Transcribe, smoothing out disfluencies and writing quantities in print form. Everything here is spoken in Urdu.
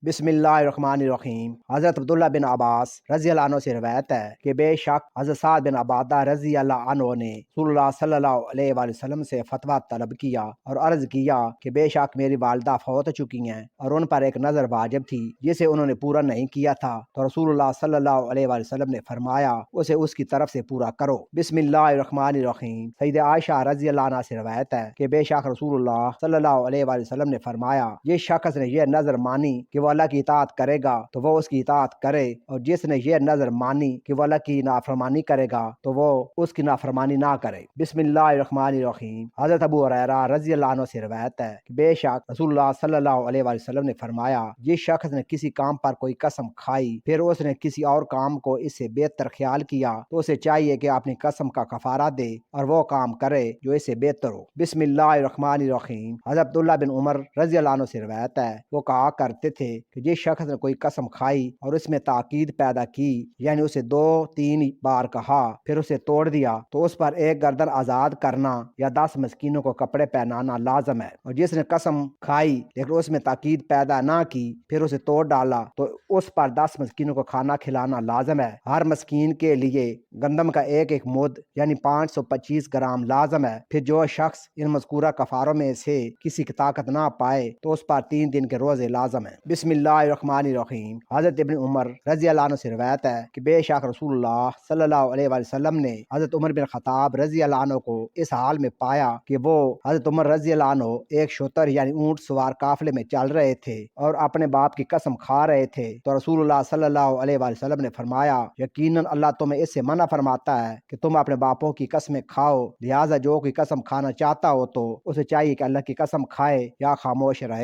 بسم اللہ الرحمن الرحیم۔ حضرت عبداللہ بن عباس رضی اللہ عنہ سے روایت ہے کہ بے شک حضرت سعد بن عبادہ رضی اللہ عنہ نے رسول اللہ صلی اللہ علیہ وآلہ وسلم سے فتویٰ طلب کیا اور عرض کیا کہ بے شک میری والدہ فوت چکی ہیں اور ان پر ایک نظر واجب تھی جسے انہوں نے پورا نہیں کیا تھا، تو رسول اللہ صلی اللہ علیہ وآلہ وسلم نے فرمایا اسے اس کی طرف سے پورا کرو۔ بسم اللہ الرحمن الرحیم۔ سید عائشہ رضی اللہ عنہ سے روایت ہے کہ بے شک رسول اللہ صلی اللہ علیہ وآلہ وسلم نے فرمایا جس شخص نے یہ نظر مانی کہ وہ اللہ کی اطاعت کرے گا تو وہ اس کی اطاعت کرے، اور جس نے یہ نظر مانی کہ وہ اللہ کی نافرمانی کرے گا تو وہ اس کی نافرمانی نہ کرے۔ بسم اللہ الرحمن الرحیم۔ حضرت ابو ہریرہ رضی اللہ عنہ سے روایت ہے کہ بے شک رسول اللہ صلی اللہ علیہ وآلہ وسلم نے فرمایا جس شخص نے کسی کام پر کوئی قسم کھائی پھر اس نے کسی اور کام کو اس سے بہتر خیال کیا تو اسے چاہیے کہ اپنی قسم کا کفارہ دے اور وہ کام کرے جو اس سے بہتر ہو۔ بسم اللہ الرحمن الرحیم۔ حضرت عبداللہ بن عمر رضی اللہ عنہ سے روایت ہے وہ کہا کرتے تھے کہ جس شخص نے کوئی قسم کھائی اور اس میں تاکید پیدا کی، یعنی اسے 2-3 بار کہا پھر اسے توڑ دیا، تو اس پر ایک گردن آزاد کرنا یا 10 مسکینوں کو کپڑے پہنانا لازم ہے، اور جس نے قسم کھائی لیکن اس میں تاکید پیدا نہ کی پھر اسے توڑ ڈالا تو اس پر 10 مسکینوں کو کھانا کھلانا لازم ہے۔ ہر مسکین کے لیے گندم کا ایک مد یعنی 525 گرام لازم ہے۔ پھر جو شخص ان مذکورہ کفاروں میں سے کسی کی طاقت نہ پائے تو اس پر 3 دن کے روزے لازم ہیں۔ بسم اللہ الرحمن الرحیم۔ حضرت ابن عمر رضی اللہ عنہ سے روایت ہے کہ بے شک رسول اللہ صلی اللہ علیہ وآلہ وسلم نے حضرت عمر بن خطاب رضی اللہ عنہ کو اس حال میں پایا کہ وہ حضرت عمر رضی اللہ عنہ ایک شتر یعنی اونٹ سوار قافلے میں چل رہے تھے اور اپنے باپ کی قسم کھا رہے تھے، تو رسول اللہ صلی اللہ علیہ وآلہ وسلم نے فرمایا یقیناً اللہ تمہیں اس سے منع فرماتا ہے کہ تم اپنے باپوں کی قسمیں کھاؤ، لہٰذا جو کوئی قسم کھانا چاہتا ہو تو اسے چاہیے کہ اللہ کی قسم کھائے یا خاموش رہے۔